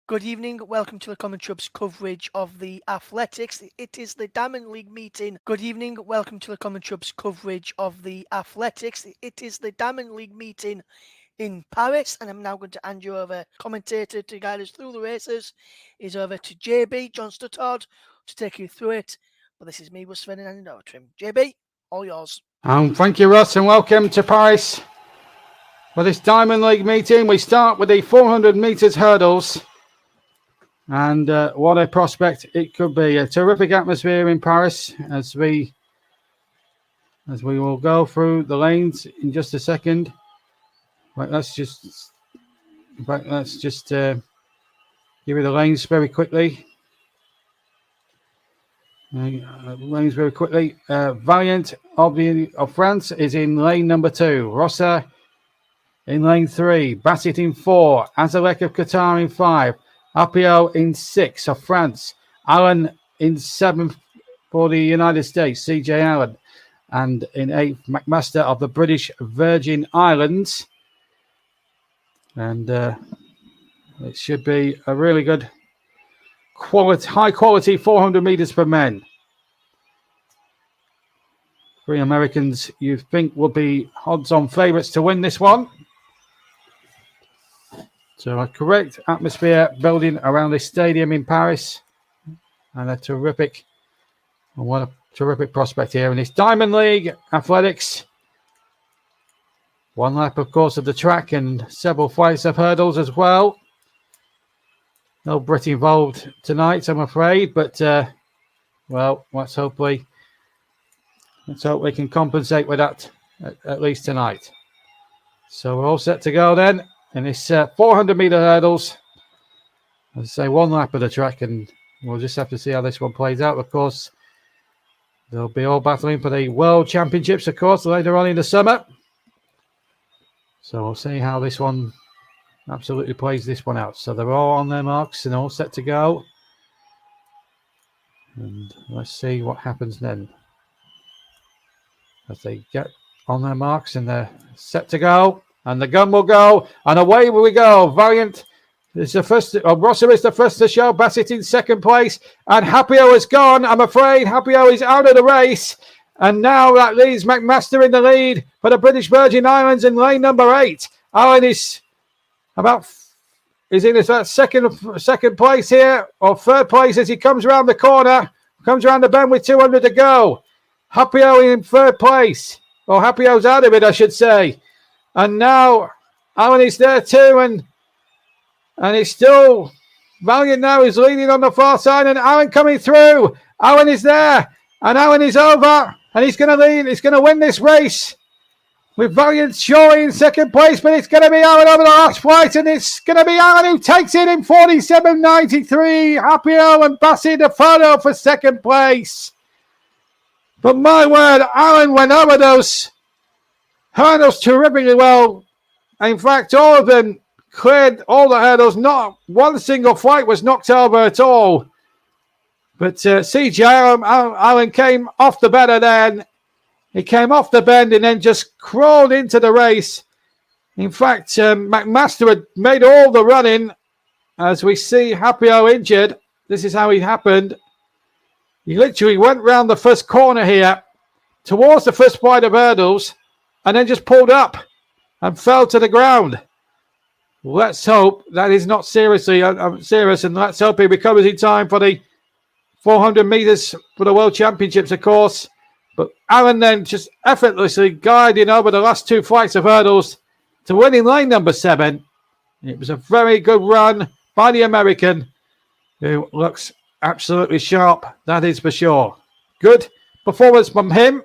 Good evening. Welcome to the Common Trubs coverage of the Athletics. It is the Diamond League meeting. Good evening. Welcome to the Common Trubs coverage of the Athletics. It is the Diamond League meeting in Paris, and I'm now going to hand you over. Commentator to guide us through the races is over to JB John Stuttard to take you through it. But this is me, Russ Ferdinand, and over to him. JB, all yours. Thank you, Russ, and welcome to Paris for this Diamond League meeting. We start with the 400 metres hurdles. And what a prospect it could be. A terrific atmosphere in Paris as we will go through the lanes in just a second. Right, let's just give you the lanes very quickly. Valiant of France is in lane number 2. Rossa in lane 3. Bassett in 4. Azalek of Qatar in 5. Apio in 6 of France. Allen in 7 for the United States, CJ Allen. And in 8, McMaster of the British Virgin Islands. And it should be a really good, high quality 400 metres for men. 3 Americans you think will be odds-on favourites to win this one. So a correct atmosphere building around this stadium in Paris. And what a terrific prospect here in this Diamond League Athletics. 1 lap, of course, of the track and several flights of hurdles as well. No Brit involved tonight, I'm afraid. But, well, let's hope we can compensate with that at least tonight. So we're all set to go then. And it's 400 metre hurdles. As I say, 1 lap of the track, and we'll just have to see how this one plays out. Of course, they'll be all battling for the World Championships, of course, later on in the summer. So we'll see how this one absolutely plays this one out. So they're all on their marks and all set to go. And let's see what happens then. As they get on their marks and they're set to go. And the gun will go, and away we go. Valiant is the first. Rosser is the first to show. Bassett in 2nd place, and Hapio has gone. I'm afraid Hapio is out of the race, and now that leaves McMaster in the lead for the British Virgin Islands in lane number 8. Allen is in his second place here, or 3rd place as he comes around the corner, comes around the bend with 200 to go. Hapio in 3rd place, or Hapio's out of it, I should say. And now Allen is there too, and it's still Valiant now is leading on the far side, and Allen coming through. Allen is there, and Allen is over, and he's going to lead. He's going to win this race with Valiant surely in 2nd place, but it's going to be Allen over the last flight, and it's going to be Allen who takes it in 47.93. Hapio and Bassett a photo for 2nd place. But my word, Allen went over those hurdles terrifically well. In fact, all of them cleared all the hurdles. Not one single flight was knocked over at all. But CJ Allen came off the better then. He came off the bend and then just crawled into the race. In fact, McMaster had made all the running. As we see Hapio injured. This is how it happened. He literally went round the first corner here towards the first flight of hurdles, and then just pulled up and fell to the ground. Let's hope that is not serious, and let's hope he recovers in time for the 400 metres for the World Championships, of course. But Allen then just effortlessly guiding over the last 2 flights of hurdles to win in lane number 7. It was a very good run by the American, who looks absolutely sharp, that is for sure. Good performance from him.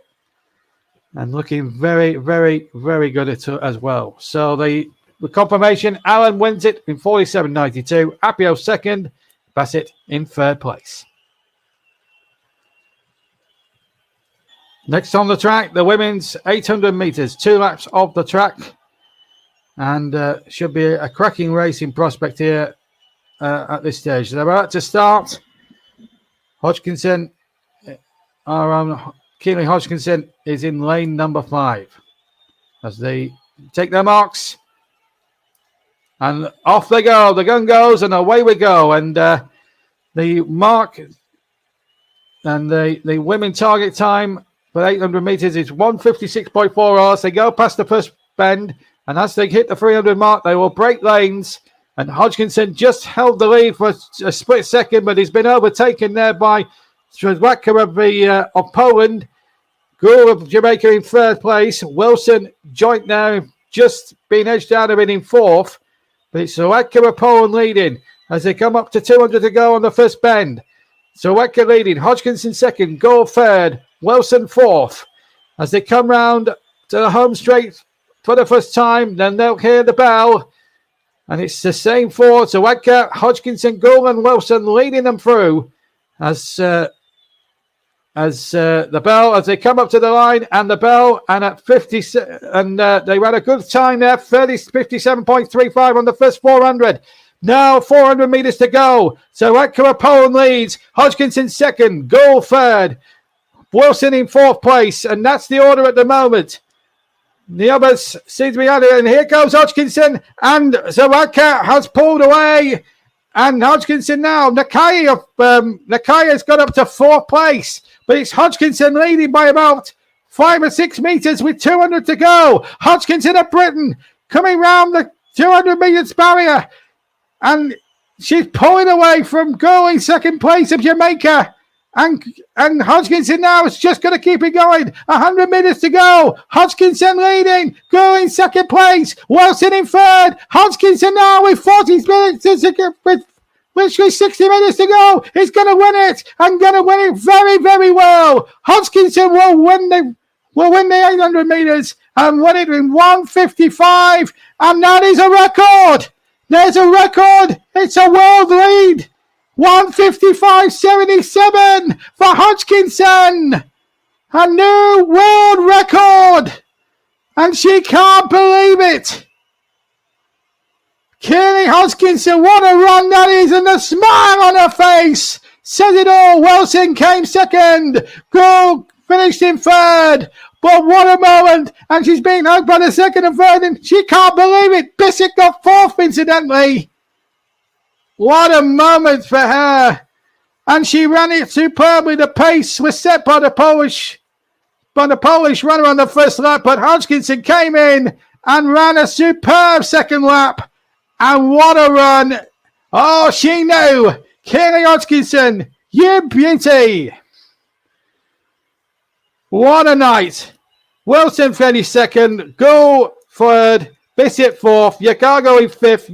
And looking very, very, very good as well. So the confirmation, Allen wins it in 47.92. Apio 2nd, Bassett in 3rd place. Next on the track, the women's 800 metres. 2 laps of the track. And should be a cracking racing prospect here at this stage. They're about to start. Hodgkinson, Keely Hodgkinson is in lane number 5 as they take their marks. And off they go. The gun goes and away we go. And the mark and the women target time for 800 meters is 1:56.4 hours. They go past the first bend. And as they hit the 300 mark, they will break lanes. And Hodgkinson just held the lead for a split second, but he's been overtaken there by Strzałka of Poland. Gould of Jamaica in third place. Wilson joint now, just being edged out of it in fourth. But it's Strzałka of Poland leading as they come up to 200 to go on the first bend. Strzałka leading, Hodgkinson second, Gould third, Wilson fourth. As they come round to the home straight for the first time, then they'll hear the bell. And it's the same for Strzałka, Hodgkinson, Gould and Wilson leading them through as the bell, as they come up to the line, and the bell, and at 50, and they ran a good time there, 57.35 on the first 400. Now 400 meters to go. Strzałka of Poland leads, Hodgkinson second, Gould third, Wilson in fourth place, and that's the order at the moment. The others seem to be out of it, and here goes Hodgkinson, and Strzałka has pulled away, and Hodgkinson now, Nakaya's got up to fourth place, but it's Hodgkinson leading by about 5 or 6 meters with 200 to go. Hodgkinson of Britain coming round the 200 meters barrier, and she's pulling away from Gould in second place of Jamaica. And Hodgkinson now is just going to keep it going. 100 meters to go. Hodgkinson leading. Gould in second place. Wilson in third. Hodgkinson now with 40 minutes with literally 60 minutes to go. He's going to win it and going to win it very, very well. Hodgkinson will win the 800 meters and win it in 1:55, and that is a record. There's a record. It's a world lead. 1:55.77 for Hodgkinson. A new world record. And she can't believe it. Keely Hodgkinson, what a run that is. And the smile on her face says it all. Wilson came second. Gould finished in third. But what a moment. And she's being hugged by the second and third. And she can't believe it. Bissett got fourth, incidentally. What a moment for her. And she ran it superbly. The pace was set by the Polish runner on the first lap. But Hodgkinson came in and ran a superb second lap. And what a run. Oh, she knew. Keely Hodgkinson, you beauty. What a night. Wilson finished second. Gould third. Bissett fourth. Yakargo in fifth.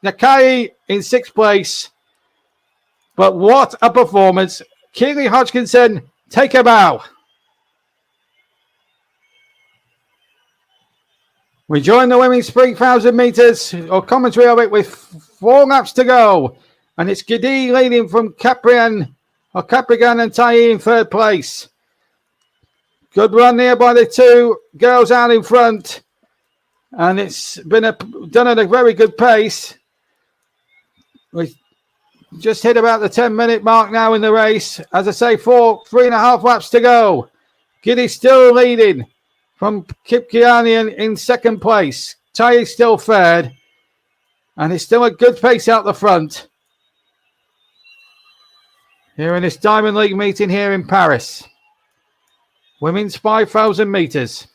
Nakai in sixth place. But what a performance. Keely Hodgkinson, take a bow. We join the women's 3,000 metres, or commentary of it, with 4 laps to go. And it's Gidi leading from Caprigan and Tayi in third place. Good run there by the two girls out in front. And it's been done at a very good pace. We just hit about the 10-minute mark now in the race. As I say, 3.5 laps to go. Giddy still leading from Kipkiani in second place. Tayi still third. And it's still a good pace out the front. Here in this Diamond League meeting here in Paris. Women's 5,000 metres.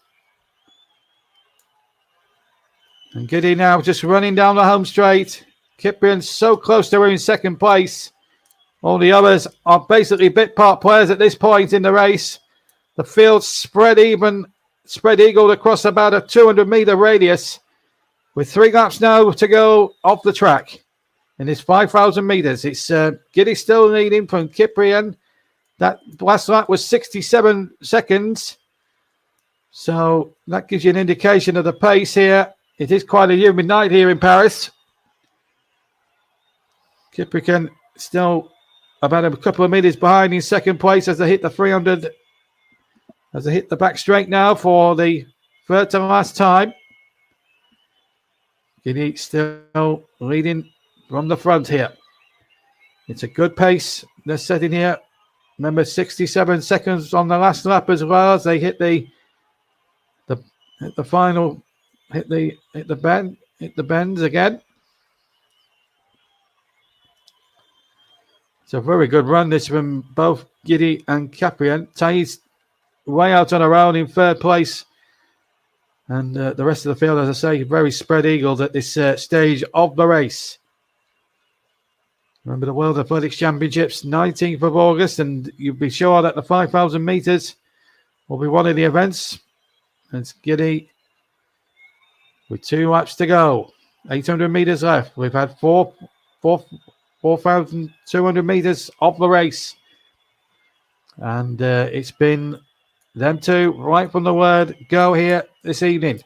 And Giddy now just running down the home straight. Kiprian so close to her in second place. All the others are basically bit part players at this point in the race. The field spread eagled across about a 200-metre radius. With 3 laps now to go off the track. In this 5,000 metres. It's Giddy still leading from Kiprian. That last lap was 67 seconds. So that gives you an indication of the pace here. It is quite a humid night here in Paris. Kiprian still about a couple of meters behind in second place as they hit the 300. As they hit the back straight now for the third to last time. Giddy still leading from the front here. It's a good pace they're setting here. Remember, 67 seconds on the last lap as well as they hit the final, hit the bends again. It's a very good run, this from both Giddy and Caprian. Thais way out on her own in third place. And the rest of the field, as I say, very spread eagled at this stage of the race. Remember the World Athletics Championships, 19th of August, and you'll be sure that the 5,000 metres will be one of the events. It's Giddy with 2 laps to go. 800 metres left. We've had 4,200 metres of the race. And it's been them two right from the word go here this evening.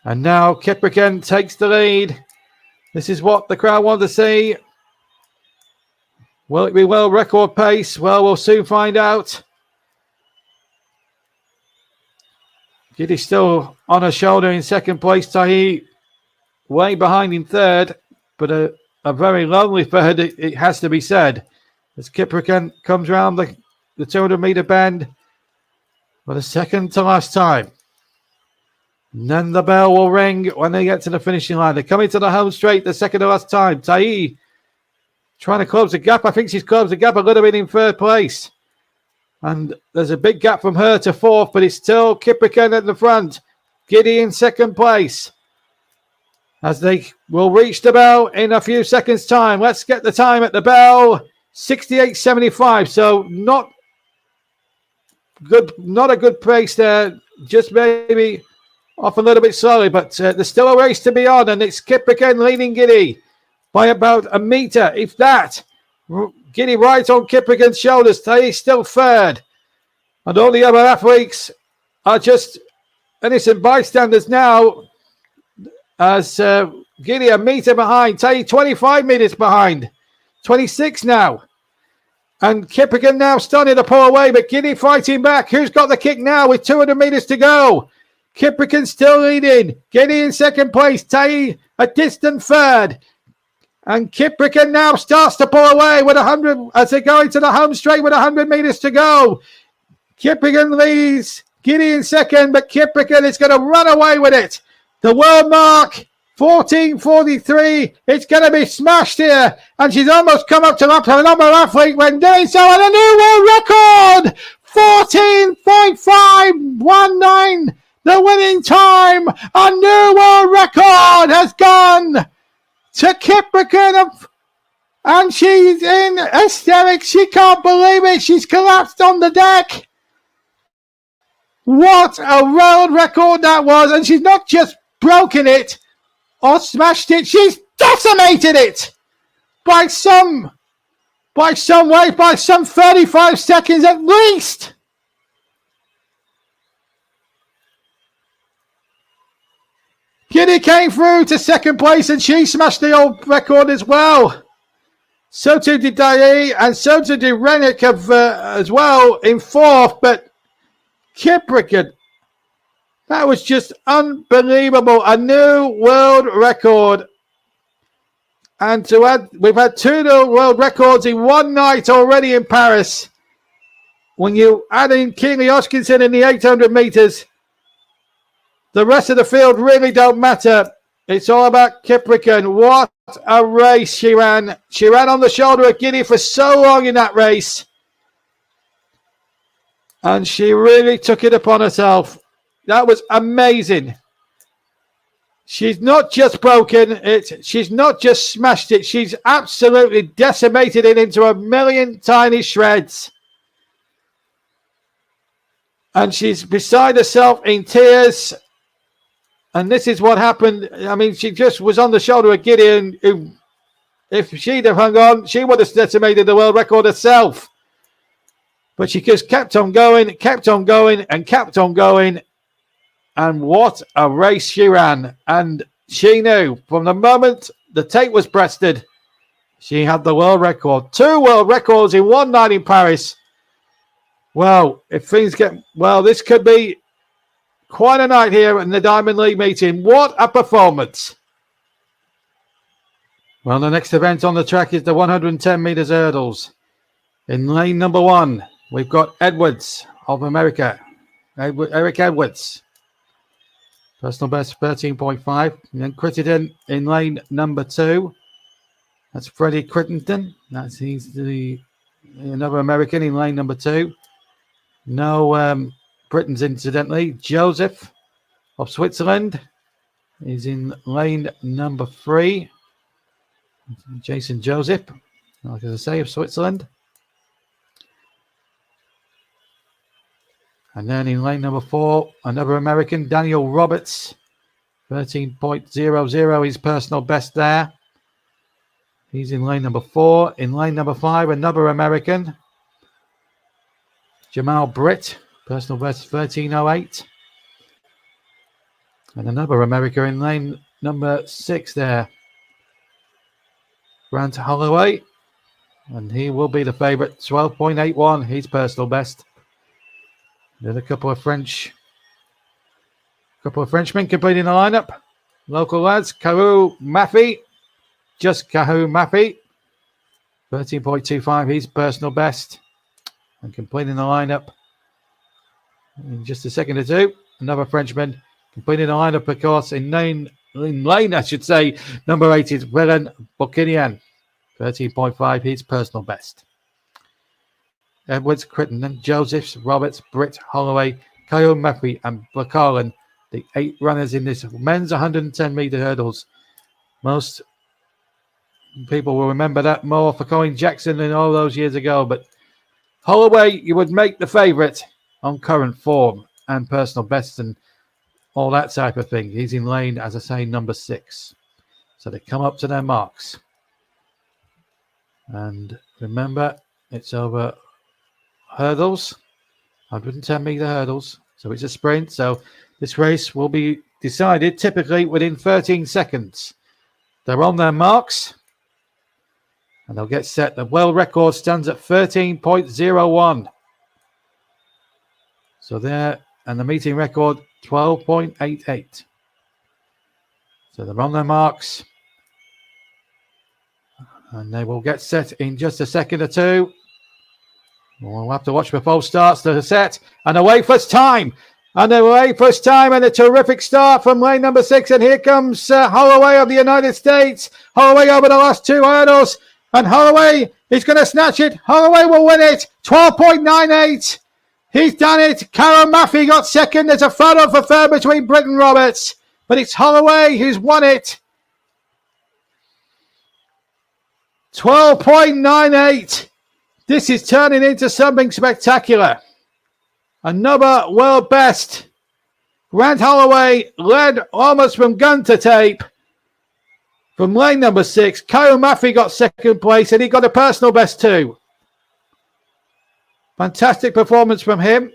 And now Kiprican takes the lead. This is what the crowd want to see. Will it be world record pace? Well, we'll soon find out. Giddy still on her shoulder in second place. Tahi way behind in third, but a very lonely third, it has to be said. As Kiprican comes around the 200 metre bend for the second to last time. And then the bell will ring when they get to the finishing line. They're coming to the home straight the second to last time. Tahi trying to close the gap. I think she's closed the gap a little bit in third place. And there's a big gap from her to fourth, but it's still Kiprican at the front. Giddy in second place. As they will reach the bell in a few seconds' time. Let's get the time at the bell. 68.75. So not a good pace there. Just maybe off a little bit slowly, but there's still a race to be on, and it's Kiprican leading Giddy by about a metre, if that. Giddy right on Kiprican's shoulders. He's still third. And all the other athletes are just innocent bystanders now, as Giddy a metre behind. Tahi 25 metres behind. 26 now. And Kiprican now starting to pull away, but Giddy fighting back. Who's got the kick now with 200 metres to go? Kiprican still leading. Giddy in second place. Tahi a distant third. And Kiprican now starts to pull away with 100 as they go into the home straight with 100 metres to go. Kiprican leads. Giddy in second, but Kiprican is going to run away with it. The world mark, 14:43. It's going to be smashed here. And she's almost come up to another athlete when doing so. And a new world record, 14.519. The winning time. A new world record has gone to Kiprican. And she's in hysterics. She can't believe it. She's collapsed on the deck. What a world record that was. And she's not just broken it or smashed it. She's decimated it by some 35 seconds at least. Giddy came through to second place and she smashed the old record as well. So too did Tahi, and so too did Rennick as well in fourth. But Kiprican, that was just unbelievable. A new world record. And to add, we've had 2 new world records in one night already in Paris. When you add in Keely Hodgkinson in the 800 metres, the rest of the field really don't matter. It's all about Kiprican. What a race she ran. She ran on the shoulder of Giddy for so long in that race. And she really took it upon herself. That was amazing. She's not just broken it. She's not just smashed it. She's absolutely decimated it into a million tiny shreds. And she's beside herself in tears. And this is what happened. I mean, she just was on the shoulder of Gideon. If she'd have hung on, she would have decimated the world record herself. But she just kept on going, and kept on going. And what a race she ran. And she knew from the moment the tape was breasted, she had the world record. 2 world records in one night in Paris. Well, if things get... Well, this could be quite a night here in the Diamond League meeting. What a performance. Well, the next event on the track is the 110 metres hurdles. In lane number 1, we've got Edwards of America. Eric Edwards. Personal best 13.5. And then Crittenden in lane number 2. That's Freddie Crittenden. He's another American in lane number 2. No Britons, incidentally. Joseph of Switzerland is in lane number 3. Jason Joseph, like I say, of Switzerland. And then in lane number 4, another American, Daniel Roberts. 13.00, his personal best there. He's in lane number 4. In lane number 5, another American, Jamal Britt, personal best 13.08. And another American in lane number 6 there, Grant Holloway. And he will be the favourite, 12.81, his personal best. Then a couple of Frenchmen completing the lineup. Local lads, Kahou Maffei, just Kahou Maffei, 13.25, his personal best. And completing the lineup in just a second or two, another Frenchman completing the lineup, of course, in lane, I should say, number 8 is Wellen Bokinian, 13.5, his personal best. Edwards, Crittenden, Josephs, Roberts, Britt, Holloway, Kyle Maffei, and Blacarlin, the 8 runners in this men's 110-meter hurdles. Most people will remember that more for Colin Jackson than all those years ago, but Holloway, you would make the favourite on current form and personal best and all that type of thing. He's in lane, as I say, number 6. So they come up to their marks. And remember, it's over hurdles, 110-meter hurdles. So it's a sprint. So this race will be decided typically within 13 seconds. They're on their marks. And they'll get set. The world record stands at 13.01. So there, and the meeting record, 12.88. So they're on their marks. And they will get set in just a second or two. We'll have to watch before starts the set. And away first time. And away first time. And a terrific start from lane number 6. And here comes Holloway of the United States. Holloway over the last 2 hurdles. And Holloway is going to snatch it. Holloway will win it. 12.98. He's done it. Karen Maffei got second. There's a photo for third between Britt and Roberts. But it's Holloway who's won it. 12.98. This is turning into something spectacular. Another world best. Grant Holloway led almost from gun to tape. From lane number 6, Kyle Maffei got second place and he got a personal best too. Fantastic performance from him.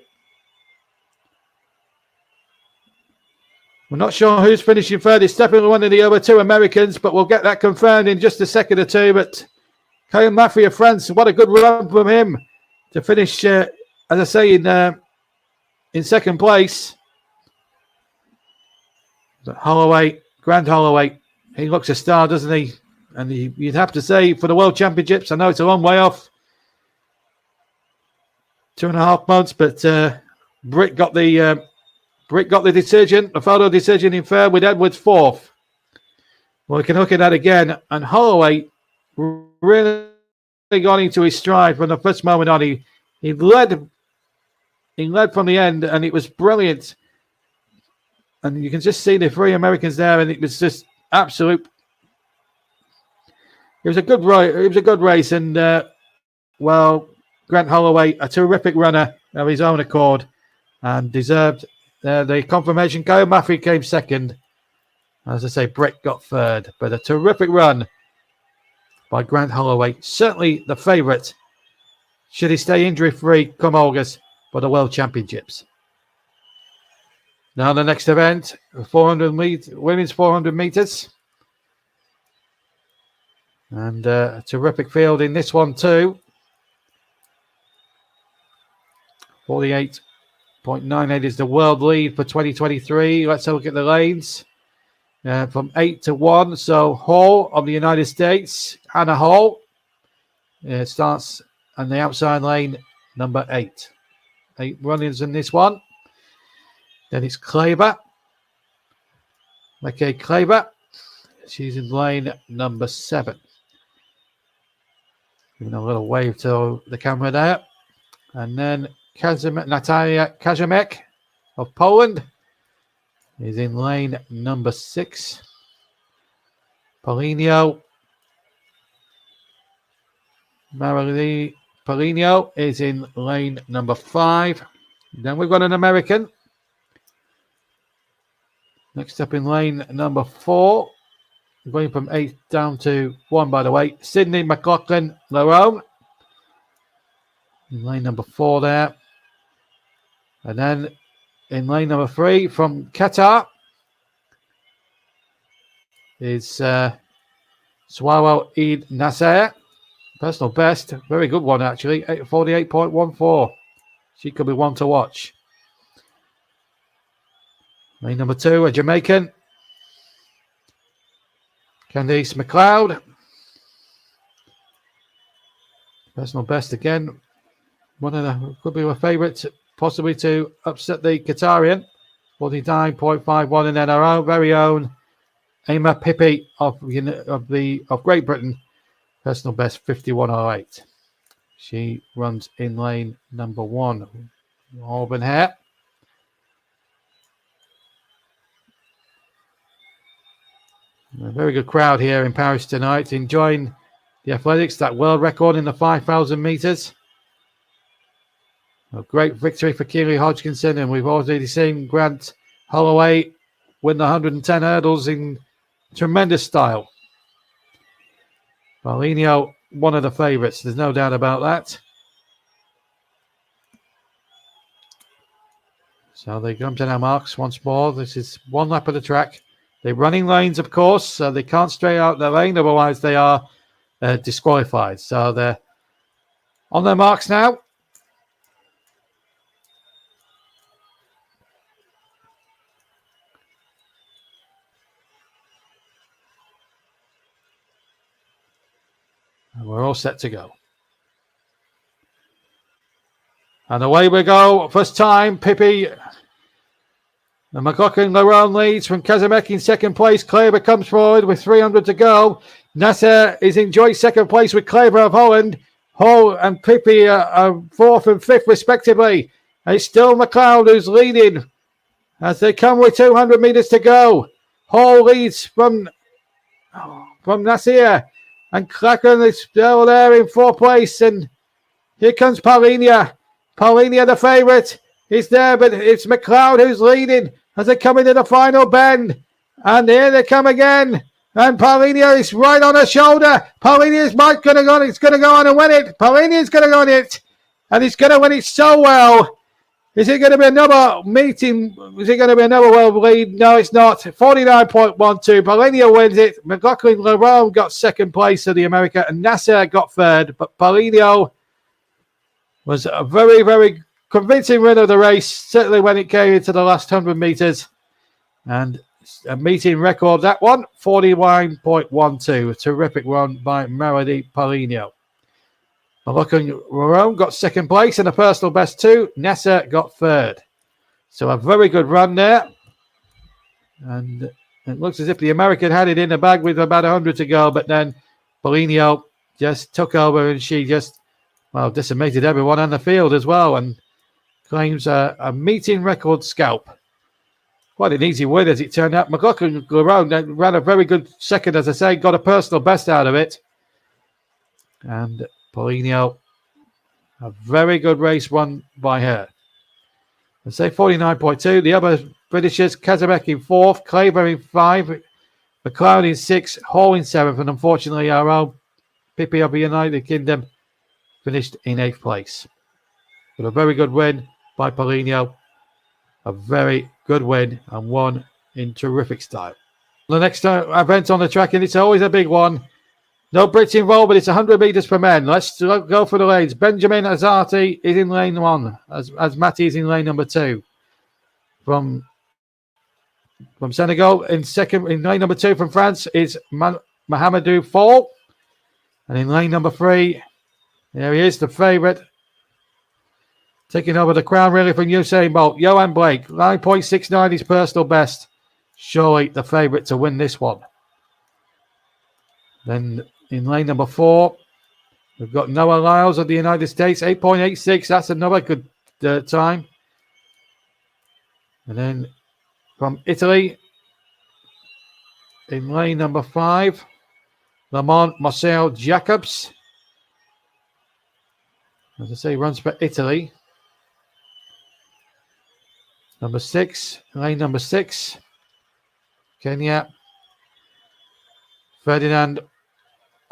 We're not sure who's finishing third. It's definitely one of the other 2 Americans, but we'll get that confirmed in just a second or two. But Kyle Maffei of France, what a good run from him to finish, as I say, in second place. But Holloway, Grant Holloway, he looks a star, doesn't he? And you'd have to say for the World Championships, I know it's a long way off, 2.5 months, but Britt got the decision, the photo decision in third with Edwards 4th. Well, we can look at that again. And Holloway really got into his stride from the first moment on. He led from the end, and it was brilliant. And you can just see the 3 Americans there, and it was just absolute. It was a good race. It was a good race, and Grant Holloway, a terrific runner of his own accord, and deserved the confirmation. Kyle Maffei came second. As I say, Britt got third, but a terrific run by Grant Holloway. Certainly the favourite, should he stay injury-free come August, for the World Championships. Now the next event, 400 women's 400 metres. And a terrific field in this one too. 48.98 is the world lead for 2023. Let's have a look at the lanes. From 8 to 1. So Hall of the United States, Anna Hall, starts on the outside lane, number 8. 8 runners in this one. Then it's Kleber. Okay, Kleber. She's in lane number 7. Giving a little wave to the camera there. And then Natalia Kazamek of Poland is in lane number 6. Paulinho is in lane number 5. Then we've got an American. Next up in lane number 4. Going from 8 down to 1, by the way. Sydney McLaughlin-Larone. In lane number 4 there. And then in lane number 3 from Qatar is Swaro Eid Nasser. Personal best. Very good one, actually. 48.14. She could be one to watch. Lane number 2, a Jamaican. Candice McLeod. Personal best again. One of the could be my favourite, possibly to upset the Qatarian. 49.51, and then our own very own Emma Pippi of Great Britain. Personal best 51.08. She runs in lane number 1. Auburn hair. A very good crowd here in Paris tonight, enjoying the athletics, that world record in the 5,000 metres. A great victory for Keely Hodgkinson, and we've already seen Grant Holloway win the 110 hurdles in tremendous style. Paulinho, one of the favourites, there's no doubt about that. So they come to their marks once more. This is one lap of the track. They're running lanes, of course, so they can't stray out their lane, otherwise they are disqualified. So they're on their marks now. And we're all set to go. And away we go. First time, Pippi. And McLaughlin-Larone leads from Kazamek in second place. Kleber comes forward with 300 to go. Nasser is in joint second place with Kleber of Holland. Hall and Pippi are 4th and 5th respectively. And it's still McLeod who's leading as they come with 200 metres to go. Hall leads from Nasser. And Clacken is still there in 4th place. And here comes Paulinho. Paulinho, the favourite, is there, but it's McLeod who's leading as they come into the final bend. And here they come again. And Paulinho is right on her shoulder. Paulinho's going to go on. It's going to go on and win it. Paulinho's going to go on it. And he's going to win it so well. Is it going to be another meeting? Is it going to be another world lead? No, it's not. 49.12. Paulinho wins it. McLaughlin-Larone got second place of the America. And Nasser got third. But Paulinho was a very, very convincing win of the race, certainly when it came into the last 100 metres. And a meeting record, that one, 41.12. A terrific run by Marady Paulinho. McLaughlin-Larone got second place and a personal best 2. Nasser got third. So a very good run there. And it looks as if the American had it in the bag with about 100 to go, but then Paulinho just took over and she just, decimated everyone on the field as well and claims a meeting record scalp. Quite an easy win as it turned out. McLaughlin-Larone ran a very good second, as I say, got a personal best out of it. And Paulinho, a very good race won by her. I say 49.2. The other Britishers, Kazamek in 4th, Kleber in 5, McLeod in 6, Hall in 7th, and unfortunately our own Pippi of the United Kingdom finished in 8th place. But a very good win by Paulinho. A very good win and won in terrific style. The next event on the track, and it's always a big one. No Brits involved, but it's 100 metres per men. Let's go for the lanes. Benjamin Azati is in lane 1, as Matty is in lane number 2. From Senegal, in lane number 2 from France is Mahamadou Fall. And in lane number 3, there he is, the favourite. Taking over the crown really from Usain Bolt. Johan Blake, 9.69 his personal best. Surely the favourite to win this one. Then in lane number 4, We've got Noah Lyles of the United States, 8.86. That's another good time. And then from Italy, in lane number 5, Lamont Marcel Jacobs. As I say, runs for Italy. Number 6, lane number 6, Kenya, Ferdinand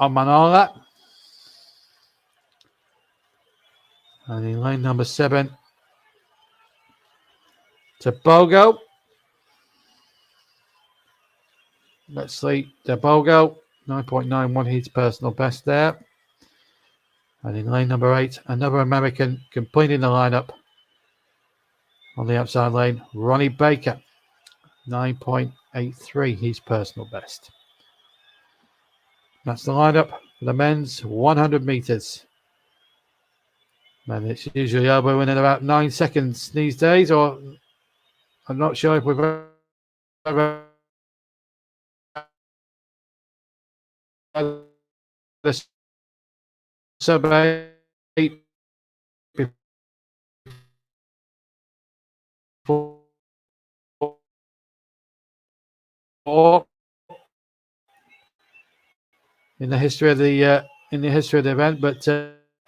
Omanola. And in lane number 7, Tobago. Let's see, Tobago, 9.91, his personal best there. And in lane number 8, another American completing the lineup on the outside lane, Ronnie Baker, 9.83, his personal best. That's the lineup for the men's 100 meters. And it's usually over in about 9 seconds these days, or I'm not sure if we've ever had this survey before in the history of the event, but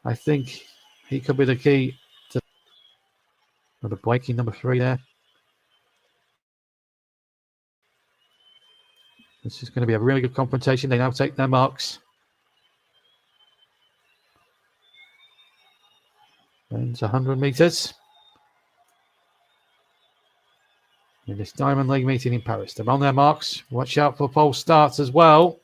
I think he could be the key to another Blakey, number 3 there. This is going to be a really good confrontation. They now take their marks. And it's 100 meters in this Diamond League meeting in Paris. They're on their marks. Watch out for false starts as well.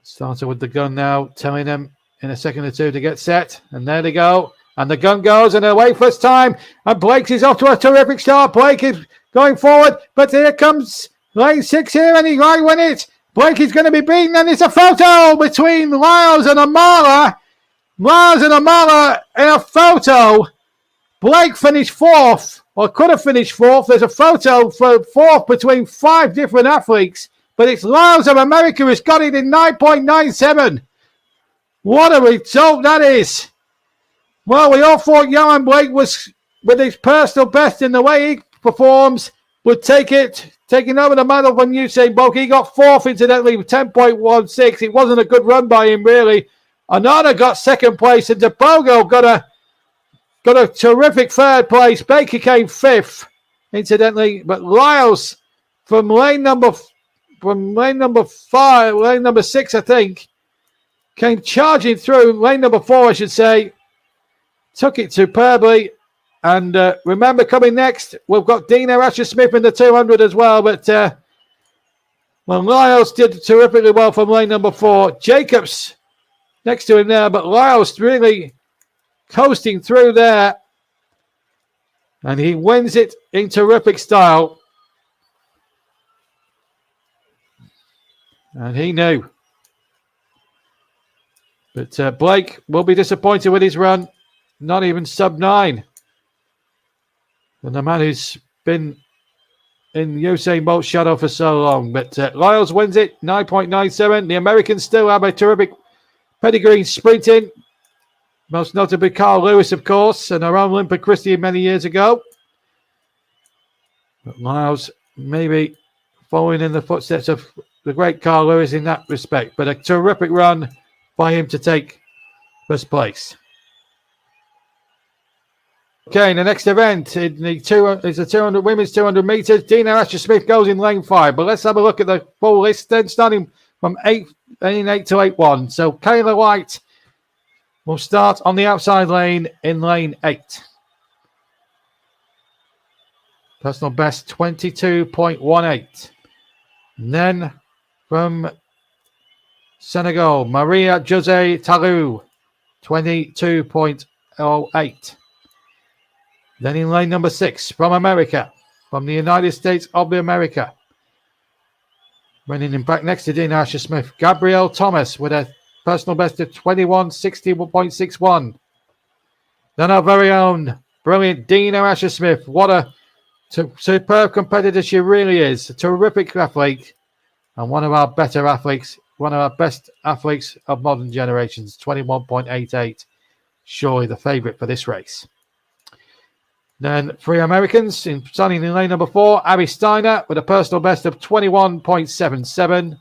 Starter with the gun now, telling them in a second or two to get set. And there they go. And the gun goes and away first time. And Blake is off to a terrific start. Blake is going forward. But here comes lane 6 here and he might win it. Blake is going to be beaten. And it's a photo between Lyles and Amala. Lyles and Amala in a photo. Blake finished 4th, or could have finished 4th. There's a photo for 4th between 5 different athletes. But it's Lyles of America who's got it in 9.97. What a result that is. Well, we all thought Yohan Blake was, with his personal best in the way he performs, would take it, taking over the medal from Usain Bolt. He got 4th, incidentally, with 10.16. It wasn't a good run by him, really. Anana got 2nd place, and Tobago got a terrific 3rd place. Baker came 5th, incidentally. But Lyles from lane number 5, lane number 6, I think, came charging through. Lane number 4, I should say. Took it superbly. And remember, coming next, we've got Dina Asher-Smith in the 200 as well. But Lyles did terrifically well from lane number 4. Jacobs next to him there, but Lyles really coasting through there. And he wins it in terrific style. And he knew. But Blake will be disappointed with his run. Not even sub-9. And the man who's been in Usain Bolt's shadow for so long. But Lyles wins it, 9.97. The Americans still have a terrific pedigree sprinting. Most notably Carl Lewis, of course, and our own Olympia Christie many years ago. But Lyles maybe following in the footsteps of the great Carl Lewis in that respect. But a terrific run by him to take first place. Okay, in the next event in the is the 200 women's 200 meters. Dina Asher-Smith goes in lane 5. But let's have a look at the full list then, starting from 8 to 8-1. So Kayla White will start on the outside lane in lane 8. Personal best 22.18. And then from Senegal, Maria Jose Talou, 22.08. Then in lane number 6, from America, from the United States of America. Running in back next to Dina Asher-Smith, Gabrielle Thomas with a personal best of 21.61. Then our very own brilliant Dina Asher-Smith. What a superb competitor she really is. A terrific athlete and one of our better athletes one of our best athletes of modern generations, 21.88. Surely the favourite for this race. Then 3 Americans, starting in lane number 4, Abby Steiner with a personal best of 21.77.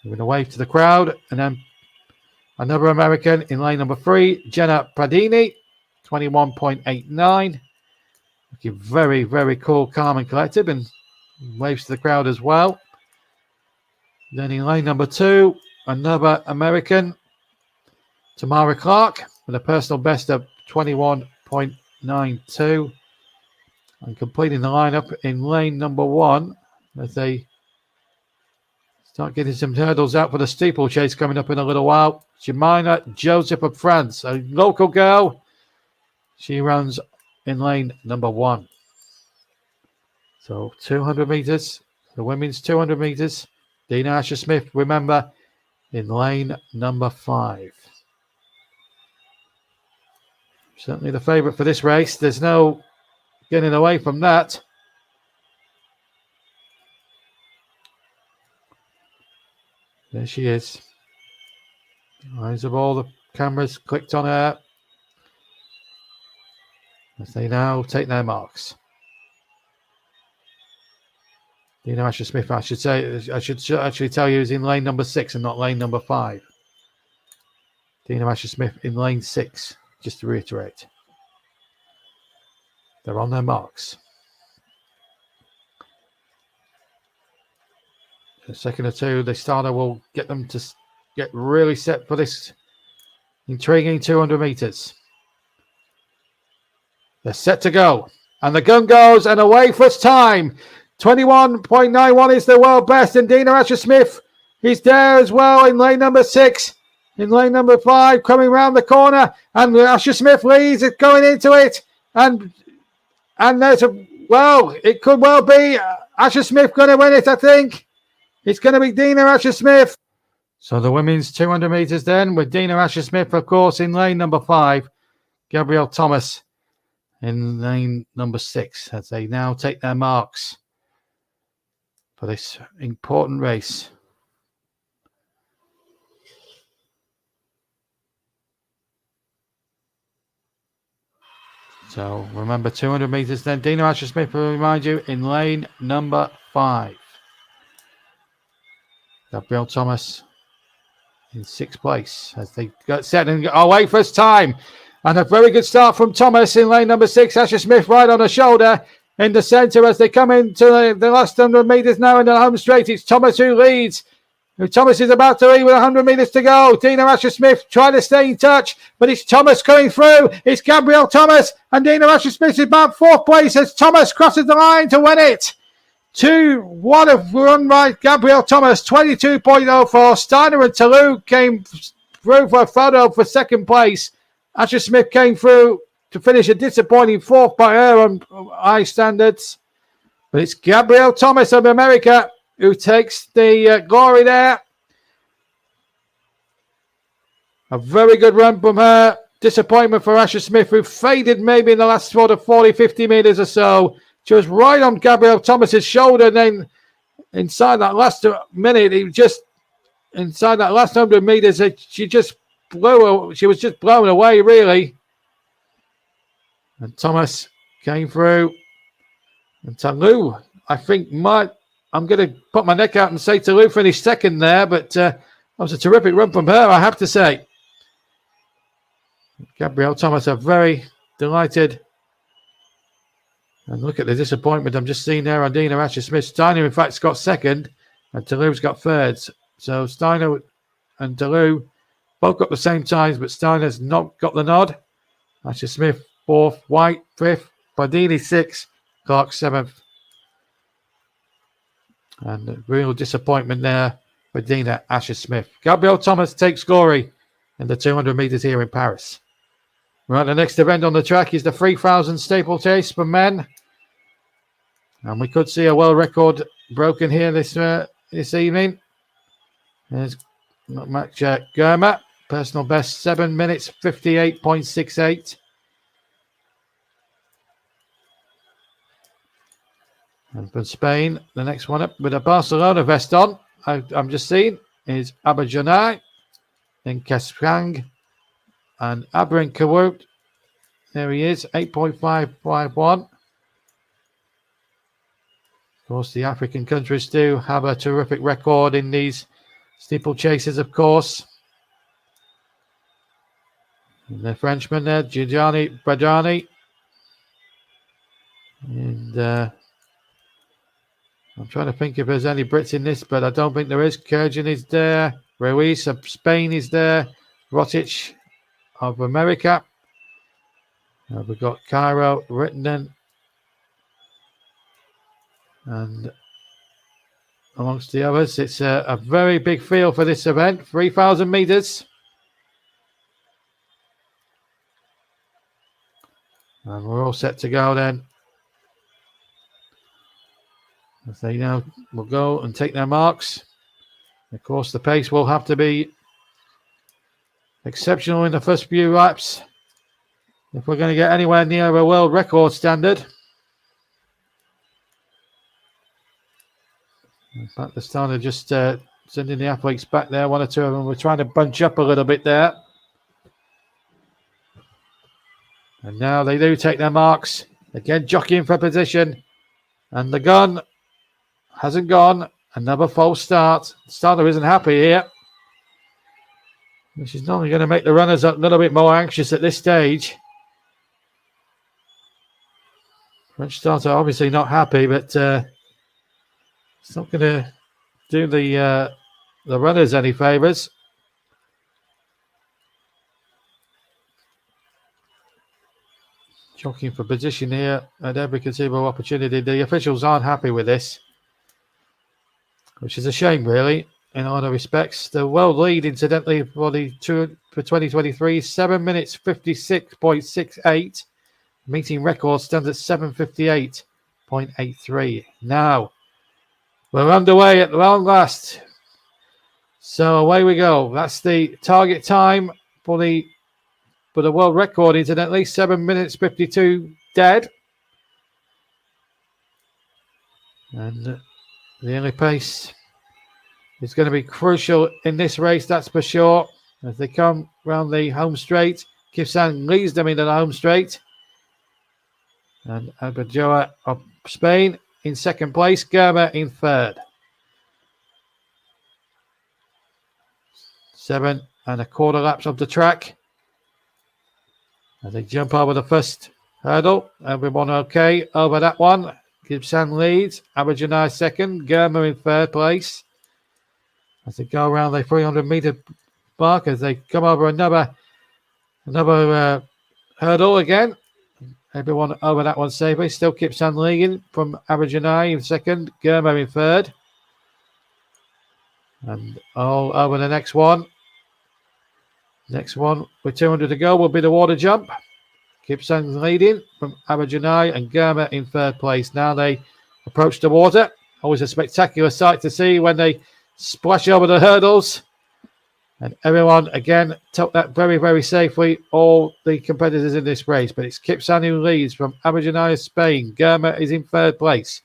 Giving a wave to the crowd. And then another American in lane number 3, Jenna Pradini, 21.89. Looking very, very cool, calm and collected, and waves to the crowd as well. Then in lane number 2, another American, Tamara Clark, with a personal best of 21.92. And completing the lineup in lane number 1 as they start getting some hurdles out for the steeplechase coming up in a little while. Jemina Joseph of France, a local girl. She runs in lane number 1. So 200 meters, the women's 200 meters. Dina Asher-Smith, remember, in lane number 5. Certainly the favourite for this race. There's no getting away from that. There she is. Eyes of all the cameras clicked on her as they now take their marks. Dina Asher-Smith, I should actually tell you, is in lane number 6 and not lane number 5. Dina Asher-Smith in lane 6, just to reiterate. They're on their marks. In a second or two, the starter will get them to get really set for this intriguing 200 meters. They're set to go. And the gun goes, and away for its time. 21.91 is the world best, and Dina Asher-Smith is there as well in lane number 6. In lane number 5, coming round the corner, and Asher-Smith leads it going into it. And there's it could well be Asher-Smith going to win it, I think. It's going to be Dina Asher-Smith. So the women's 200 meters then, with Dina Asher-Smith, of course, in lane number 5. Gabrielle Thomas in lane number 6, as they now take their marks for this important race. So remember, 200 meters then. Dina Asher-Smith, will remind you, in lane number 5. Gabrielle Thomas in 6th place as they got set and away first time. And a very good start from Thomas in lane number 6. Asher-Smith right on the shoulder in the centre as they come into the last 100 metres now in the home straight. It's Thomas who leads. Thomas is about to lead with 100 metres to go. Dina Asher-Smith trying to stay in touch, but it's Thomas going through. It's Gabrielle Thomas, and Dina Asher-Smith is about 4th place as Thomas crosses the line to win it. 2-1 of run right, Gabrielle Thomas, 22.04. Steiner and Talou came through for a photo for 2nd place. Asher-Smith came through to finish a disappointing 4th by her on high standards. But it's Gabrielle Thomas of America who takes the glory there. A very good run from her. Disappointment for Asher-Smith, who faded maybe in the last sort of 40, 50 metres or so. She was right on Gabrielle Thomas's shoulder. And then inside that last minute, inside that last 100 metres, she was just blown away, really. And Thomas came through. And Talou, I think, I'm going to put my neck out and say Talou finished 2nd there, but that was a terrific run from her, I have to say. Gabrielle Thomas, I'm very delighted. And look at the disappointment I'm just seeing there on Dina Asher-Smith. Steiner, in fact, got 2nd, and Talou's got 3rd. So Steiner and Talou both got the same times, but Steiner's not got the nod. Asher-Smith 4th, White 5th, Pardini 6th, Clark 7th. And a real disappointment there for Dina Asher-Smith. Gabrielle Thomas takes glory in the 200 metres here in Paris. Right, the next event on the track is the 3,000 steeplechase for men. And we could see a world record broken here this evening. There's Mac Germer, personal best 7 minutes 58.68. And from Spain, the next one up with a Barcelona vest on, I'm just seeing, is Aberjanai, then Kasprang, and Abrin Kawut. There he is, 8.551. Of course, the African countries do have a terrific record in these steeplechases, of course. And the Frenchman there, Giuliani Bradani. And I'm trying to think if there's any Brits in this, but I don't think there is. Kurjan is there. Ruiz of Spain is there. Rotic of America. We've got Cairo, Rittenden. And amongst the others, it's a very big field for this event. 3,000 metres. And we're all set to go then. As they now will go and take their marks. Of course, the pace will have to be exceptional in the first few laps if we're going to get anywhere near a world record standard. In fact, they're starting to just sending the athletes back there. One or two of them were trying to bunch up a little bit there. And now they do take their marks. Again, jockeying for position. And the gun hasn't gone. Another false start. The starter isn't happy here, which is normally going to make the runners a little bit more anxious at this stage. French starter obviously not happy, but it's not going to do the runners any favours. Jockeying for position here at every conceivable opportunity. The officials aren't happy with this, which is a shame, really, in other respects. The world lead, incidentally, for 2023, 7 minutes 56.68. Meeting record stands at 7:58.83. Now, we're underway at long last. So away we go. That's the target time for the world record, incidentally. 7 minutes 52 dead. And the only pace is going to be crucial in this race, that's for sure. As they come round the home straight, Kipsang leads them into the home straight. And Aberjoa of Spain in second place, Germa in third. 7.25 laps of the track. As they jump over the first hurdle, everyone okay over that one. Kipsang leads, Aberjanai second, Germa in third place. As they go around the 300-metre mark, as they come over another hurdle again. Everyone over that one safely. Still Kipsang leading from Aberjanai in second, Germa in third. And all over the next one. Next one with 200 to go will be the water jump. Kipsang leading from Aberjanai and Germa in third place. Now they approach the water. Always a spectacular sight to see when they splash over the hurdles. And everyone, again, took that very, very safely, all the competitors in this race. But it's Kipsang who leads from Aberjanai of Spain. Germa is in third place.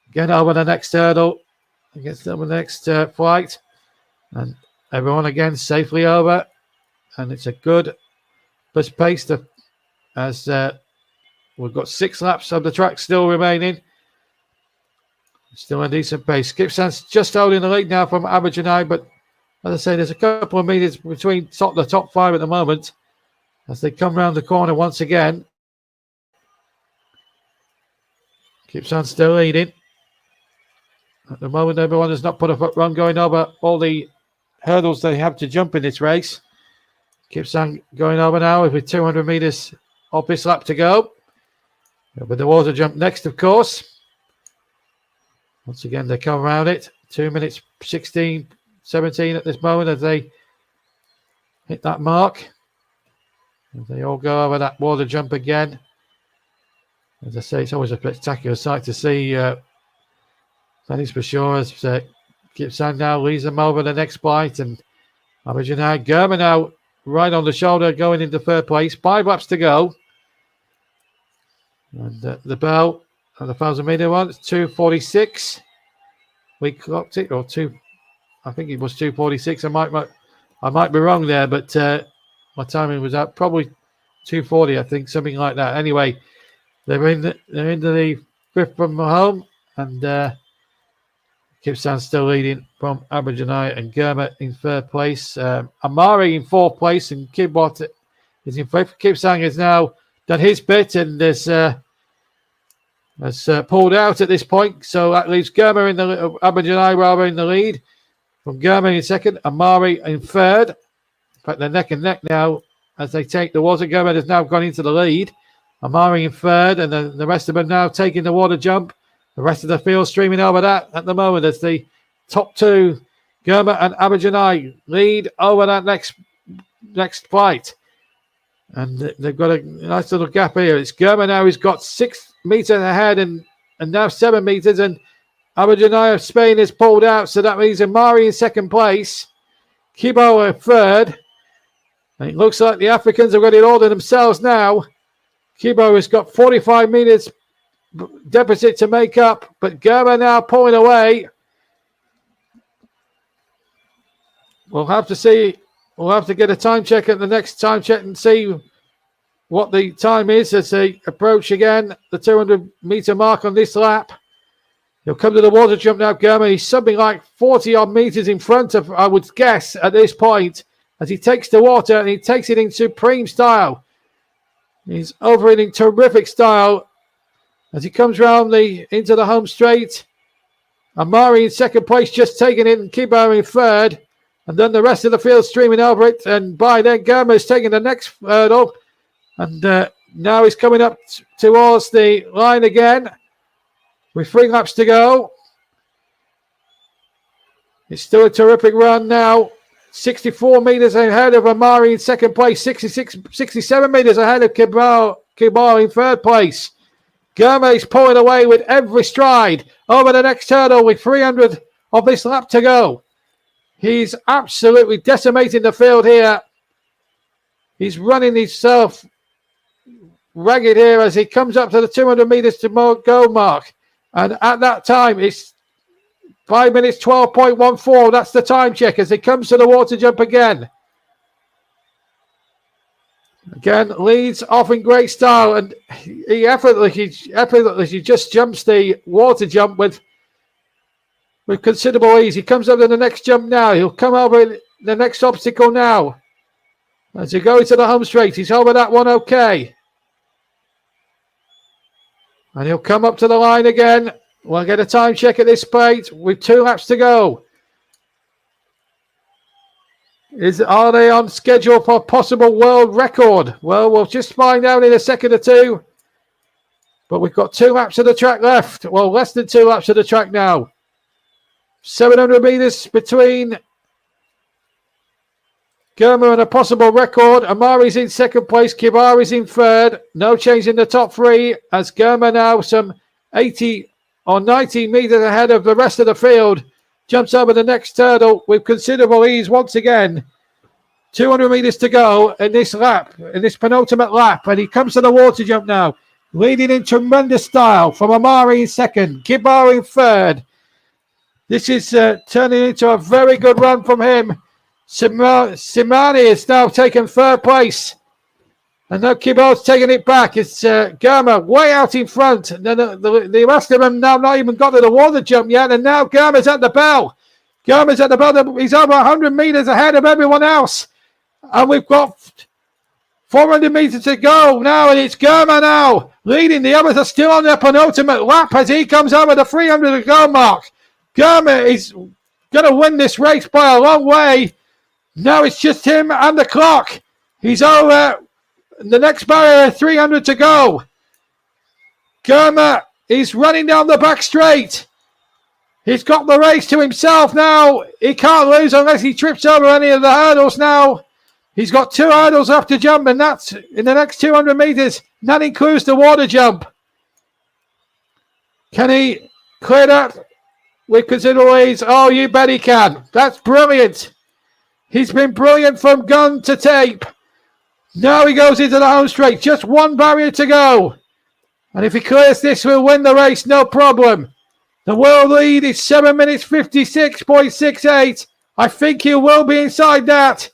Again, over the next hurdle, against the next flight. And everyone, again, safely over. And it's a good first pace as we've got 6 laps of the track still remaining. Still a decent pace. Kipsang's just holding the lead now from Aberjanai, but as I say, there's a couple of meters between the top 5 at the moment as they come round the corner once again. Kipsang still leading. At the moment, everyone has not put a foot run going over all the hurdles they have to jump in this race. Kipsang going over now with 200 metres of this lap to go. With the water jump next, of course. Once again, they come around it. 2 minutes 16, 17 at this moment as they hit that mark. As they all go over that water jump again. As I say, it's always a spectacular sight to see. That is for sure. As Kipsang now leads them over the next flight. And Aberjanai, Germa now right on the shoulder going into third place. 5 laps to go. And the bell on the 1,000 meter one. It's 2:46. We clocked it, or two. I think it was 2:46. I might be wrong there, but my timing was up probably 2:40. I think something like that. Anyway, they're into the fifth from home, and Kipsang still leading from Abergele and Germa in third place. Amari in fourth place, and Kibot is in fifth. Kipsang has now done his bit and has pulled out at this point. So that leaves Germa in the Abergele rather in the lead. From Germa in second, Amari in third. In fact, they're neck and neck now as they take the water. Germa has now gone into the lead. Amari in third, and the rest of them now taking the water jump. The rest of the field streaming over that at the moment as the top two, Germa and Abergele, lead over that next flight. And they've got a nice little gap here. It's Germa now who's got 6 meters ahead and now 7 meters. And Abergele of Spain is pulled out. So that means Amari in second place. Kibo in third. And it looks like the Africans have got it all to themselves now. Kibo has got 45 meters deficit to make up, but Germa now pulling away. We'll have to see. We'll have to get a time check at the next time check and see what the time is as they approach again the 200-meter mark on this lap. He'll come to the water jump now, Germa. He's something like 40-odd meters in front of, I would guess, at this point, as he takes the water and he takes it in supreme style. He's over it in terrific style. As he comes round into the home straight, Amari in second place, just taking it, and Kibo in third, and then the rest of the field streaming over it. And by then, Germa is taking the next hurdle, and now he's coming up towards the line again with 3 laps to go. It's still a terrific run now. 64 meters ahead of Amari in second place, 67 meters ahead of Kibo in third place. Germa is pulling away with every stride over the next hurdle with 300 of this lap to go. He's absolutely decimating the field here. He's running himself ragged here as he comes up to the 200 meters to go mark. And at that time, it's 5 minutes 12.14. That's the time check as he comes to the water jump again. Again, leads off in great style, and he effortlessly just jumps the water jump with considerable ease. He comes up to the next jump now. He'll come over the next obstacle now. As he goes to the home straight, he's over that one okay. And he'll come up to the line again. We'll get a time check at this point with 2 laps to go. Are they on schedule for a possible world record? Well, we'll just find out in a second or two. But we've got 2 laps of the track left. Well, less than 2 laps of the track now. 700 meters between Germa and a possible record. Amari's in second place. Kibari's in third. No change in the top 3 as Germa now some 80 or 90 meters ahead of the rest of the field. Jumps over the next hurdle with considerable ease once again. 200 meters to go in this lap, in this penultimate lap. And he comes to the water jump now, leading in tremendous style from Amari in second, Kibo in third. This is turning into a very good run from him. Simani is now taken third place. And now Kibo's taking it back. It's Germa way out in front. And then the rest of them now not even got to the water jump yet. And now Germa's at the bell. Germa's at the bell. He's over 100 meters ahead of everyone else. And we've got 400 meters to go now. And it's Germa now leading. The others are still on their penultimate lap as he comes over the 300 to go mark. Germa is going to win this race by a long way. Now it's just him and the clock. He's over the next barrier, 300 to go. Germa is running down the back straight. He's got the race to himself now. He can't lose unless he trips over any of the hurdles now. He's got 2 hurdles left to jump, and that's in the next 200 meters. That includes the water jump. Can he clear that with considerable ease? Oh, you bet he can. That's brilliant. He's been brilliant from gun to tape. Now he goes into the home straight. Just 1 barrier to go. And if he clears this, we'll win the race, no problem. The world lead is 7 minutes 56.68. I think he will be inside that.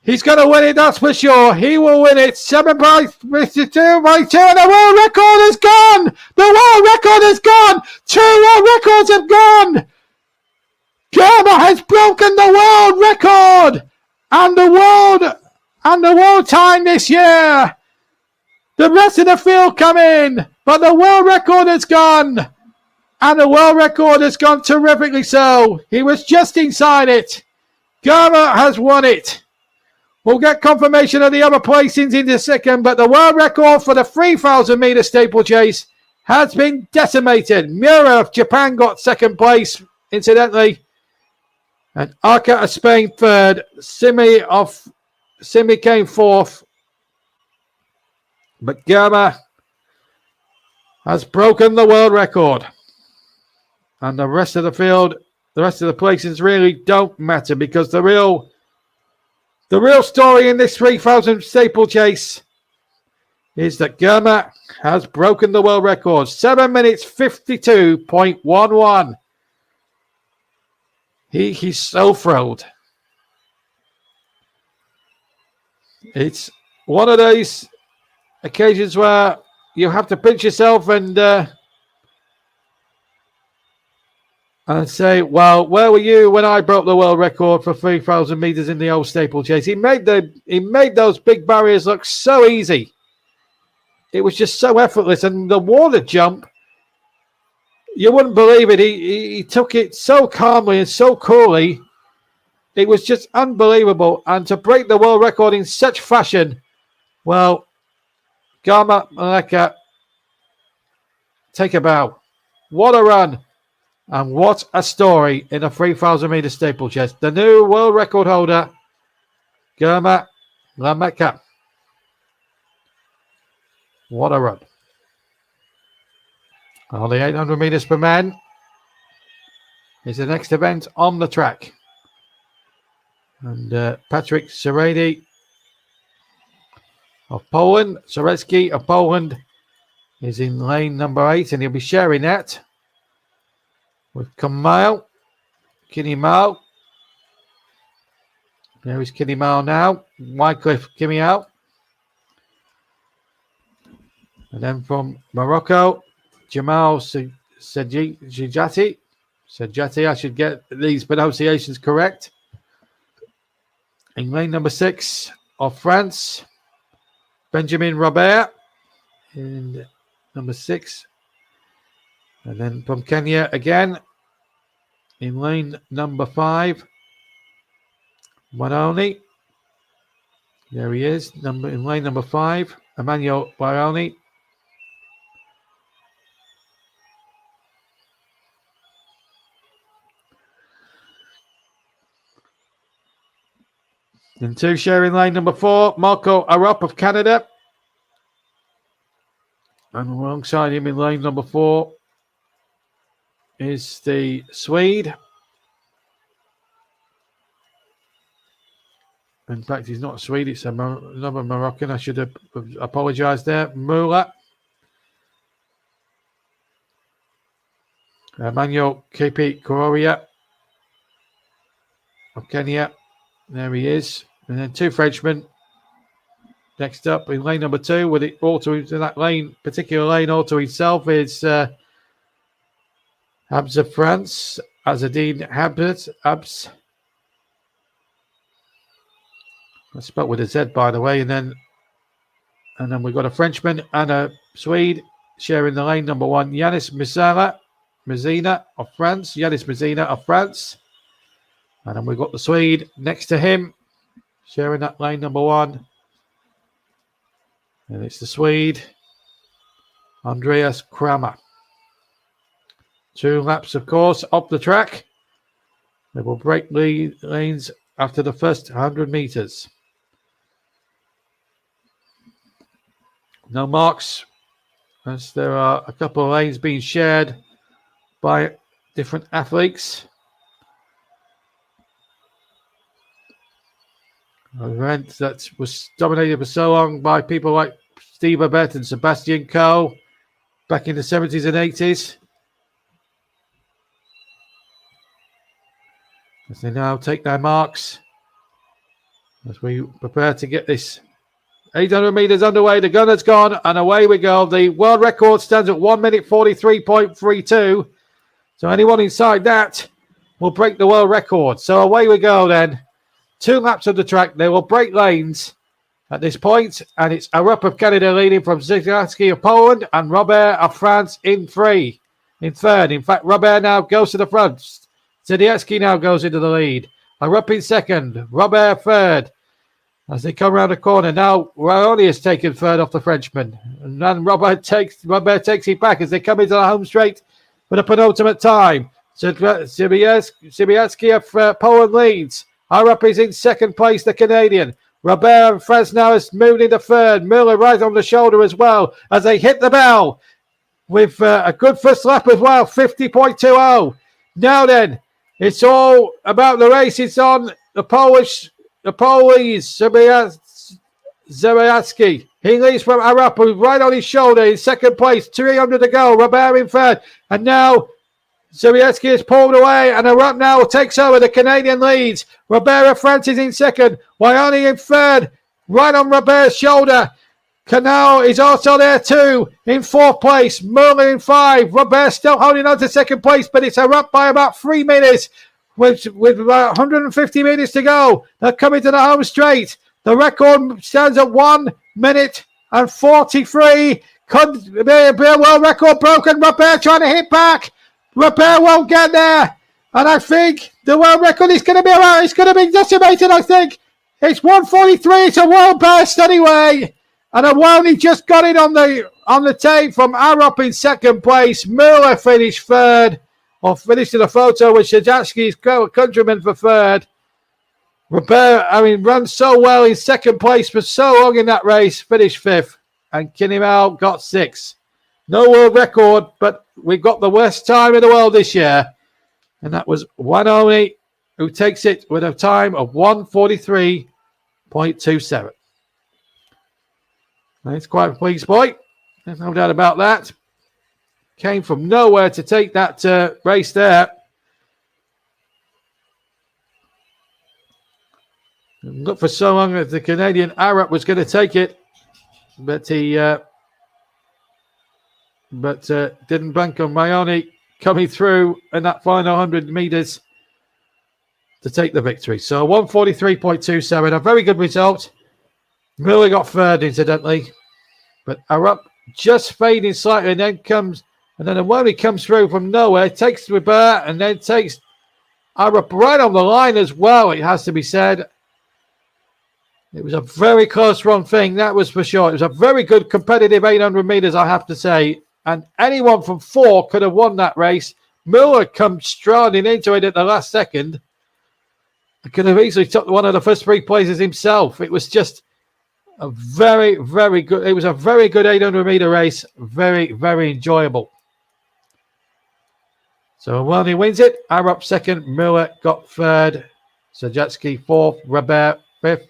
He's going to win it, that's for sure. He will win it. 7.52 by 2, and the world record is gone. The world record is gone. 2 world records have gone. Germa has broken the world record and the world time this year. The rest of the field come in, but the world record has gone. And the world record has gone terrifically so. He was just inside it. Germa has won it. We'll get confirmation of the other placings in a second, but the world record for the 3,000 meter steeplechase has been decimated. Miura of Japan got second place, incidentally. And Arca of Spain third. Simi came fourth. But Germa has broken the world record. And the rest of the field, the rest of the places really don't matter, because the real story in this 3,000 steeplechase is that Germa has broken the world record. 7 minutes 52.11. He's so thrilled. It's one of those occasions where you have to pinch yourself and say, well, where were you when I broke the world record for 3,000 meters in the old steeplechase? He made those big barriers look so easy. It was just so effortless, and the water jump, you wouldn't believe it. He took it so calmly and so coolly. It was just unbelievable. And to break the world record in such fashion, well, Germa Maleka, take a bow. What a run. And what a story in a 3,000 meter steeplechase. The new world record holder, Germa Maleka. What a run. On the 800 meters per man is the next event on the track. And Patrick Seredi of Poland, Sorecki of Poland, is in lane number 8, and he'll be sharing that with Kamal, Kinimau. There is Kinimau now. Wycliffe Kimiau. And then from Morocco, Jamal Sejati. Sejati, I should get these pronunciations correct. In lane number 6 of France, Benjamin Robert in number 6. And then from Kenya again, in lane number 5, Wanoni. There he is, in lane number 5, Emmanuel Baroni. In 2, sharing lane number 4, Marco Arop of Canada. And alongside him in lane number 4 is the Swede. In fact, he's not a Swede, it's another Moroccan. I should have apologized there. Mula. Emmanuel KP Kororia of Kenya. There he is. And then 2 Frenchmen. Next up in lane number 2, with it all to in that lane, particular lane all to himself, is Habs of France, Azadine Habs. That's spelled with a Z, by the way. And then we've got a Frenchman and a Swede sharing the lane number 1, Yanis Mizina of France. Yanis Mizina of France. And then we've got the Swede next to him, sharing that lane number 1. And it's the Swede, Andreas Kramer. 2 laps, of course, up the track. They will break lanes after the first 100 meters. No marks, as there are a couple of lanes being shared by different athletes. An event that was dominated for so long by people like Steve Abbott and Sebastian Coe back in the 70s and 80s. As they now take their marks. As we prepare to get this 800 meters underway, the gun has gone, and away we go. The world record stands at 1 minute 43.32. So anyone inside that will break the world record. So away we go then. 2 laps of the track. They will break lanes at this point, and it's Arup of Canada leading from Zdziechowski of Poland and Robert of France in third. In fact, Robert now goes to the front. Zdziechowski now goes into the lead. Arup in second. Robert third. As they come around the corner, now Raoni has taken third off the Frenchman. And then Robert takes it back as they come into the home straight for the penultimate time. Zdziechowski of Poland leads. Arup is in second place, the Canadian. Robert Fresnau has moved into third. Muller right on the shoulder as well as they hit the bell with a good first lap as well, 50.20. Now then, it's all about the race. It's on the Polish Zdziechowski. He leads from Arup, who's right on his shoulder in second place. 300 to go. Robert in third. And now Zdziechowski is pulled away, and Arup now takes over. The Canadian leads. Robert of France is in second. Wyoni in third. Right on Robert's shoulder. Canal is also there too in fourth place. Muller in 5. Robert still holding on to second place, but it's Arup by about 3 minutes. With about 150 meters to go. They're coming to the home straight. The record stands at 1 minute and 43. Could be a world record broken. Robert trying to hit back. Robert won't get there. And I think the world record is going to be around. It's going to be decimated, I think. It's 143. It's a world best anyway. And Awoni just got it on the tape from Arup in second place. Muller finished third. Or finished in a photo with Zdziechowski's countryman for third. Robert, runs so well in second place for so long in that race, finished fifth. And Kinimau got 6th. No world record, but we got the worst time in the world this year. And that was Wyoni, who takes it with a time of 1:43.27. It's quite a pleased boy. There's no doubt about that. Came from nowhere to take that race there. Looked for so long that the Canadian Arup was going to take it, but he didn't bank on Wyoni coming through in that final 100 meters to take the victory. So 1:43.27, a very good result. Muller got third, incidentally, but Arup just fading slightly, and then Awoni comes through from nowhere, takes Robert, and then takes Arup right on the line as well, it has to be said. It was a very close run thing, that was for sure. It was a very good competitive 800 meters, I have to say. And anyone from 4 could have won that race. Muller comes striding into it at the last second. He could have easily took one of the first 3 places himself. It was just a very, very good. It was a very good 800 meter race. Very, very enjoyable. So Awoni wins it. Arup second. Muller got third. Zdziechowski fourth. Robert fifth.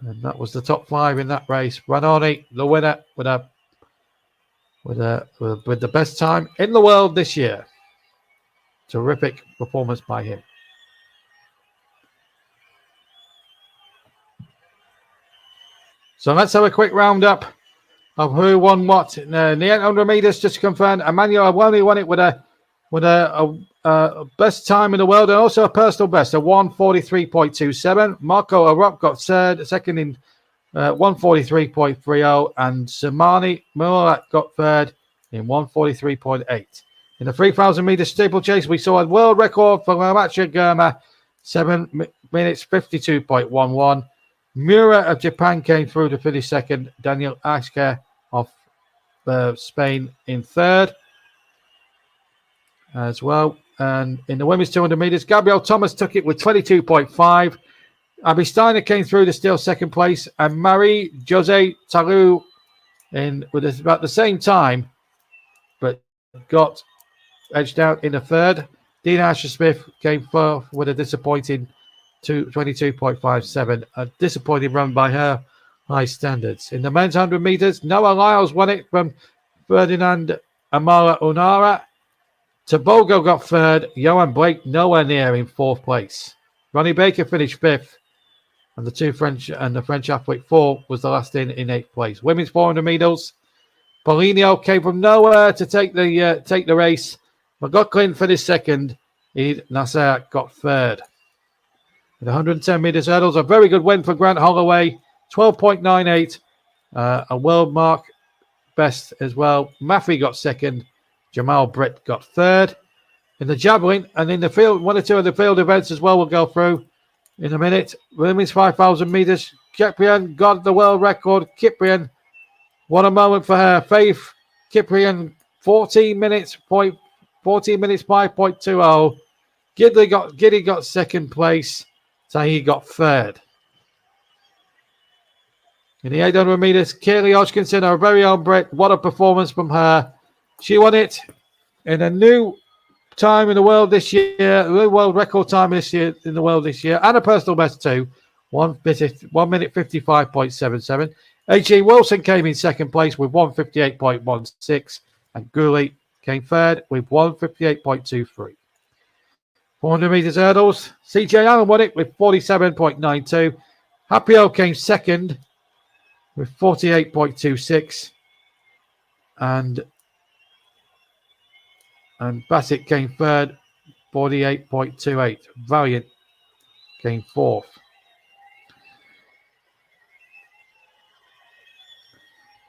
And that was the top 5 in that race. Ranoni, the winner, with the best time in the world this year. Terrific performance by him. So let's have a quick roundup of who won what. In the 800 meters, just to confirm, Emmanuel Awoni won it with a best time in the world and also a personal best, a 1:43.27. Marco Arup got second in 1:43.30, and Simani Muller got third in 1:43.8. In the 3,000 meter steeplechase, we saw a world record for Mamatcha Girma, 7 minutes 52.11. Mura of Japan came through to finish second. Daniel Asker of Spain in third as well. And in the women's 200 meters, Gabrielle Thomas took it with 22.5. Abby Steiner came through to steal second place, and Marie Jose Taru with about the same time, but got edged out in the third. Dina Asher-Smith came fourth with a disappointing 22.57. A disappointing run by her high standards. In the men's 100 meters, Noah Lyles won it from Ferdinand Amara Unara. Tobogo got third. Johan Blake nowhere near in fourth place. Ronnie Baker finished fifth. And the French athlete 4 was the last in eighth place. Women's 400 meters, Paulinho came from nowhere to take the race. McLaughlin finished second. Eid Nasser got third. The 110 meters hurdles, a very good win for Grant Holloway, 12.98, a world mark best as well. Maffey got second. Jamal Britt got third. In the javelin and in the field, one or two of the field events as well, we'll go through in a minute. Women's 5,000 meters, Kiprian got the world record. Kiprian, what a moment for her. Faith Kiprian, 14 minutes 5.20. Giddy got second place. Sahi got third. In the 800 meters, Kaylee Hodgkinson, our very own Brit. What a performance from her. She won it in a new time in the world this year, a world record time this year in the world this year, and a personal best too. 1 minute 55.77. H.E. Wilson came in second place with 1:58.16, and Gooley came third with 1:58.23. 400 meters hurdles, C.J. Allen won it with 47.92. Hapio came second with 48.26, and Bassett came third, 48.28. Valiant came fourth.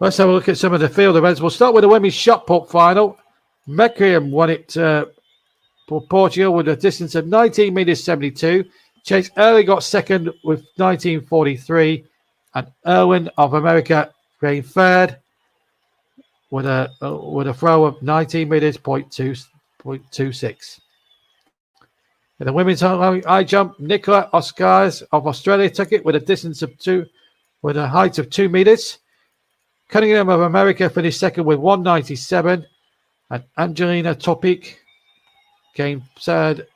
Let's have a look at some of the field events. We'll start with the women's shot put final. Mekiam won it for Portugal with a distance of 19 meters 72. Chase Early got second with 19.43, and Irwin of America came third with a throw of 19 meters 0.26. In the women's high jump, Nicola Oscars of Australia took it with a distance of with a height of 2 meters. Cunningham of America finished second with 1.97, and Angelina Topic came third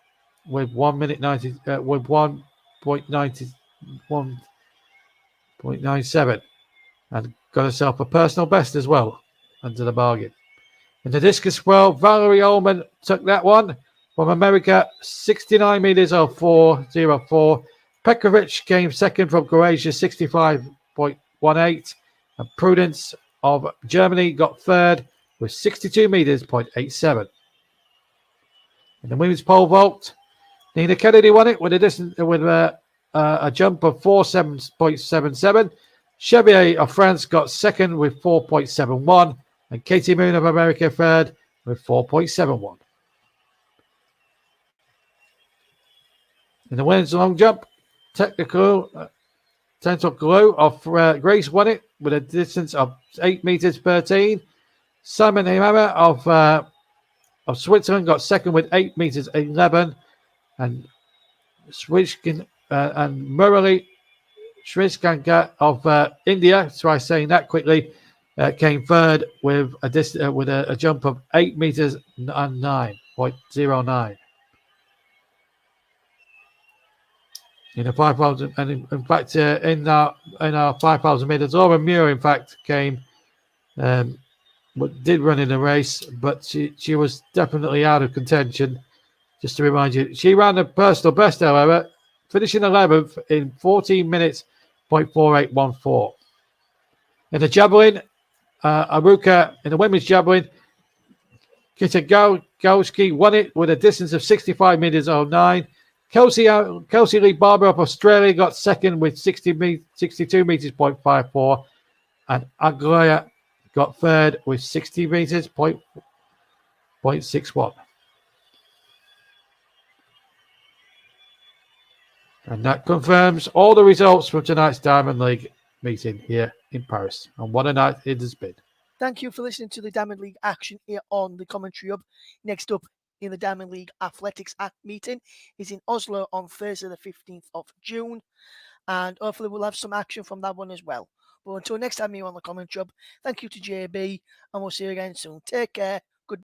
with 1 minute 90 with 1.97, and got herself a personal best as well under the bargain. In the discus throw, Valerie Ullman took that one from America, 69 meters of 4.04. Pekovic came second from Croatia, 65.18. And Prudence of Germany got third with 62 meters 0.87. In the women's pole vault, Nina Kennedy won it with a distance with a jump of 4.77. Chevier of France got second with 4.71, and Katie Moon of America third with 4.71. In the women's long jump, Tentok Glue of Greece won it with a distance of 8 meters 13. Simon Imama of Switzerland got second with 8 meters 11, and Swishkin and Murali Shrishkanka of India, try saying that quickly, came third with a jump of 8 meters and 9.09. In the 5,000, and in fact, in our 5,000 meters, Laura Muir, in fact, came, did run in the race, but she was definitely out of contention. Just to remind you, she ran a personal best, however, finishing 11th in 14 minutes 0.4814. In the javelin, Aruka in the women's javelin, Kitagowski won it with a distance of 65 meters 09. Kelsey Lee Barber of Australia got second with 62 meters 0.54, and Aglaya got third with 60 meters 0.61. And that confirms all the results from tonight's Diamond League meeting here in Paris. And what a night it has been. Thank you for listening to the Diamond League action here on the Commentary Hub. Next up in the Diamond League Athletics meeting is in Oslo on Thursday the 15th of June. And hopefully we'll have some action from that one as well. But until next time here on the Commentary Hub, thank you to JB, and we'll see you again soon. Take care.